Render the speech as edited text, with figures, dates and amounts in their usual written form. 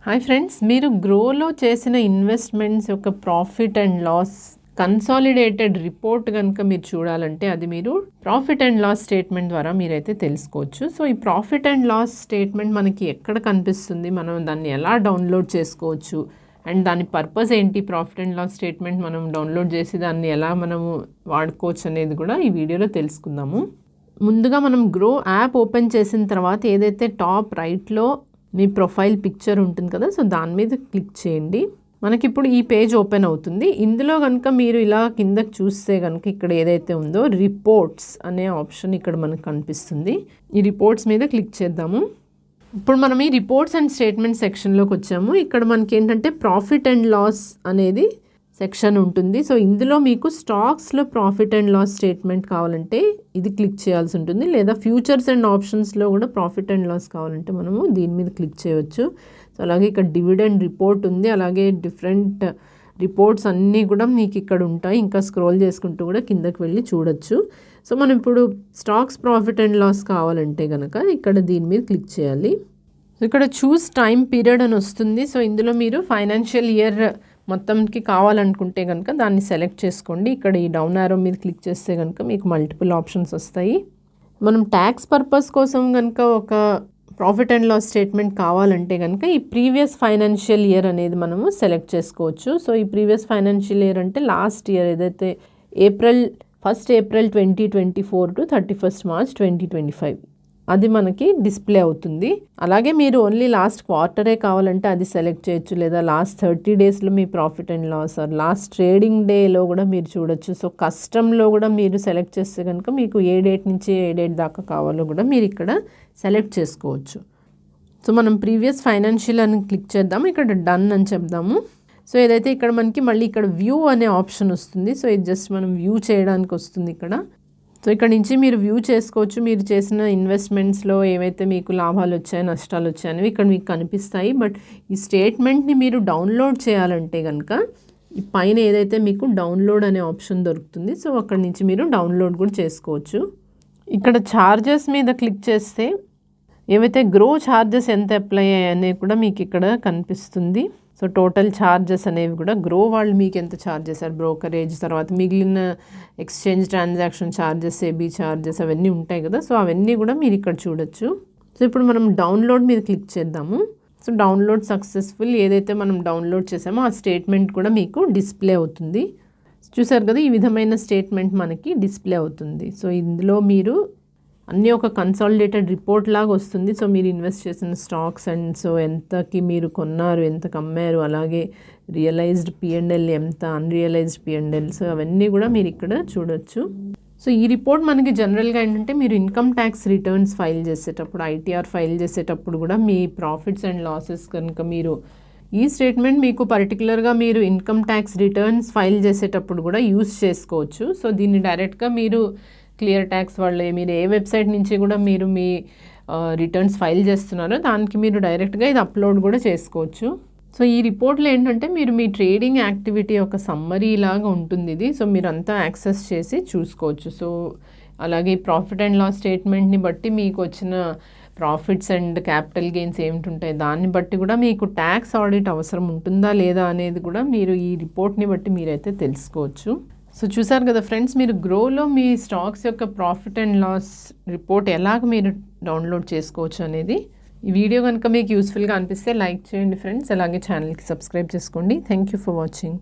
Hi friends, మీరు గ్రోలో చేసిన investments యొక్క profit and loss consolidated report కనుక మీరు చూడాలంటే అది మీరు ప్రాఫిట్ అండ్ లాస్ స్టేట్మెంట్ ద్వారా మీరైతే తెలుసుకోవచ్చు. సో ఈ ప్రాఫిట్ అండ్ లాస్ స్టేట్మెంట్ మనకి ఎక్కడ కనిపిస్తుంది, మనం దాన్ని ఎలా డౌన్లోడ్ చేసుకోవచ్చు అండ్ దాని పర్పస్ ఏంటి, ప్రాఫిట్ అండ్ లాస్ స్టేట్మెంట్ మనం డౌన్లోడ్ చేసి దాన్ని ఎలా మనము వాడుకోవచ్చు అనేది కూడా ఈ వీడియోలో తెలుసుకుందాము. ముందుగా మనం గ్రో యాప్ ఓపెన్ చేసిన తర్వాత ఏదైతే టాప్ రైట్లో మీ ప్రొఫైల్ పిక్చర్ ఉంటుంది కదా, సో దాని మీద క్లిక్ చేయండి. మనకి ఇప్పుడు ఈ పేజ్ ఓపెన్ అవుతుంది. ఇందులో కనుక మీరు ఇలా కిందకి చూస్తే కనుక ఇక్కడ ఏదైతే ఉందో రిపోర్ట్స్ అనే ఆప్షన్ ఇక్కడ మనకు కనిపిస్తుంది. ఈ రిపోర్ట్స్ మీద క్లిక్ చేద్దాము. ఇప్పుడు మనం ఈ రిపోర్ట్స్ అండ్ స్టేట్మెంట్ సెక్షన్లోకి వచ్చాము. ఇక్కడ మనకి ఏంటంటే ప్రాఫిట్ అండ్ లాస్ అనేది సెక్షన్ ఉంటుంది. సో ఇందులో మీకు స్టాక్స్లో ప్రాఫిట్ అండ్ లాస్ స్టేట్మెంట్ కావాలంటే ఇది క్లిక్ చేయాల్సి ఉంటుంది, లేదా ఫ్యూచర్స్ అండ్ ఆప్షన్స్లో కూడా ప్రాఫిట్ అండ్ లాస్ కావాలంటే మనము దీని మీద క్లిక్ చేయవచ్చు. సో అలాగే ఇక్కడ డివిడెండ్ రిపోర్ట్ ఉంది, అలాగే డిఫరెంట్ రిపోర్ట్స్ అన్నీ కూడా మీకు ఇక్కడ ఉంటాయి. ఇంకా స్క్రోల్ చేసుకుంటూ కూడా కిందకి వెళ్ళి చూడొచ్చు. సో మనం ఇప్పుడు స్టాక్స్ ప్రాఫిట్ అండ్ లాస్ కావాలంటే కనుక ఇక్కడ దీని మీద క్లిక్ చేయాలి. సో ఇక్కడ చూస్ టైం పీరియడ్ అని వస్తుంది. సో ఇందులో మీరు ఫైనాన్షియల్ ఇయర్ మొత్తంకి కావాలనుకుంటే కనుక దాన్ని సెలెక్ట్ చేసుకోండి. ఇక్కడ ఈ డౌన్ యారో మీద క్లిక్ చేస్తే కనుక మీకు మల్టిపుల్ ఆప్షన్స్ వస్తాయి. మనం ట్యాక్స్ పర్పస్ కోసం కనుక ఒక ప్రాఫిట్ అండ్ లాస్ స్టేట్మెంట్ కావాలంటే కనుక ఈ ప్రీవియస్ ఫైనాన్షియల్ ఇయర్ అనేది మనము సెలెక్ట్ చేసుకోవచ్చు. సో ఈ ప్రీవియస్ ఫైనాన్షియల్ ఇయర్ అంటే లాస్ట్ ఇయర్ ఏదైతే April 2024 to 31st March 2025 అది మనకి డిస్ప్లే అవుతుంది. అలాగే మీరు ఓన్లీ లాస్ట్ క్వార్టరే కావాలంటే అది సెలెక్ట్ చేయొచ్చు, లేదా లాస్ట్ 30 డేస్లో మీ profit and loss or last trading డేలో కూడా మీరు చూడొచ్చు. సో కస్టమ్లో కూడా మీరు సెలెక్ట్ చేస్తే కనుక మీకు ఏ డేట్ నుంచి ఏ డేట్ దాకా కావాలో కూడా మీరు ఇక్కడ సెలెక్ట్ చేసుకోవచ్చు. సో మనం ప్రీవియస్ ఫైనాన్షియల్ అని క్లిక్ చేద్దాము. ఇక్కడ డన్ అని చెప్దాము. సో ఏదైతే ఇక్కడ మనకి మళ్ళీ ఇక్కడ వ్యూ అనే ఆప్షన్ వస్తుంది. సో ఇది జస్ట్ మనం వ్యూ చేయడానికి వస్తుంది ఇక్కడ. సో ఇక్కడ నుంచి మీరు వ్యూ చేసుకోవచ్చు. మీరు చేసిన ఇన్వెస్ట్మెంట్స్లో ఏవైతే మీకు లాభాలు వచ్చాయి, నష్టాలు వచ్చాయి అనేవి ఇక్కడ మీకు కనిపిస్తాయి. బట్ ఈ స్టేట్మెంట్ని మీరు డౌన్లోడ్ చేయాలంటే కనుక ఈ పైన ఏదైతే మీకు డౌన్లోడ్ అనే ఆప్షన్ దొరుకుతుంది, సో అక్కడ నుంచి మీరు డౌన్లోడ్ కూడా చేసుకోవచ్చు. ఇక్కడ ఛార్జెస్ మీద క్లిక్ చేస్తే ఏవైతే గ్రో ఛార్జెస్ ఎంత అప్లై అయ్యాయి అనేవి కూడా మీకు ఇక్కడ కనిపిస్తుంది. సో టోటల్ ఛార్జెస్ అనేవి కూడా గ్రో వాళ్ళు మీకు ఎంత ఛార్జ్ చేశారు, బ్రోకరేజ్, తర్వాత మిగిలిన exchange transaction charges, SEBI charges అవన్నీ ఉంటాయి కదా, సో అవన్నీ కూడా మీరు ఇక్కడ చూడొచ్చు. సో ఇప్పుడు మనం డౌన్లోడ్ మీద క్లిక్ చేద్దాము. So download successful. ఏదైతే మనం డౌన్లోడ్ చేసామో ఆ స్టేట్మెంట్ కూడా మీకు డిస్ప్లే అవుతుంది. చూసారు కదా, ఈ విధమైన స్టేట్మెంట్ మనకి డిస్ప్లే అవుతుంది. సో ఇందులో మీరు అన్నీ ఒక కన్సాలిడేటెడ్ రిపోర్ట్ లాగా వస్తుంది. సో మీరు ఇన్వెస్ట్ చేసిన స్టాక్స్ అండ్ సో ఎంతకి మీరు కొన్నారు, ఎంతకి అమ్మారు, అలాగే రియలైజ్డ్ P&L ఎంత, అన్రియలైజ్డ్ P&L, సో అవన్నీ కూడా మీరు ఇక్కడ చూడొచ్చు. సో ఈ రిపోర్ట్ మనకి జనరల్గా ఏంటంటే మీరు ఇన్కమ్ ట్యాక్స్ రిటర్న్స్ ఫైల్ చేసేటప్పుడు, ITR ఫైల్ చేసేటప్పుడు కూడా మీ ప్రాఫిట్స్ అండ్ లాసెస్ కనుక మీరు ఈ స్టేట్మెంట్ మీకు పర్టికులర్గా మీరు ఇన్కమ్ ట్యాక్స్ రిటర్న్స్ ఫైల్ చేసేటప్పుడు కూడా యూస్ చేసుకోవచ్చు. సో దీన్ని డైరెక్ట్గా మీరు క్లియర్ ట్యాక్స్ వాళ్ళే మీరు ఏ వెబ్సైట్ నుంచి కూడా మీరు మీ రిటర్న్స్ ఫైల్ చేస్తున్నారో దానికి మీరు డైరెక్ట్గా ఇది అప్లోడ్ కూడా చేసుకోవచ్చు. సో ఈ రిపోర్ట్లో ఏంటంటే మీరు మీ ట్రేడింగ్ యాక్టివిటీ ఒక సమ్మరీ లాగా ఉంటుంది ఇది. సో మీరు అంతా యాక్సెస్ చేసి చూసుకోవచ్చు. సో అలాగే ప్రాఫిట్ అండ్ లాస్ స్టేట్మెంట్ని బట్టి మీకు వచ్చిన ప్రాఫిట్స్ అండ్ క్యాపిటల్ గెయిన్స్ ఏమిటి దాన్ని బట్టి కూడా మీకు ట్యాక్స్ ఆడిట్ అవసరం ఉంటుందా లేదా అనేది కూడా మీరు ఈ రిపోర్ట్ని బట్టి మీరైతే తెలుసుకోవచ్చు. సో చూసారు కదా ఫ్రెండ్స్, మీరు గ్రోలో మీ స్టాక్స్ యొక్క ప్రాఫిట్ అండ్ లాస్ రిపోర్ట్ ఎలాగ మీరు డౌన్లోడ్ చేసుకోవచ్చు అనేది. ఈ వీడియో కనుక మీకు యూస్ఫుల్గా అనిపిస్తే లైక్ చేయండి ఫ్రెండ్స్, అలాగే ఛానల్కి సబ్స్క్రైబ్ చేసుకోండి. Thank you for watching.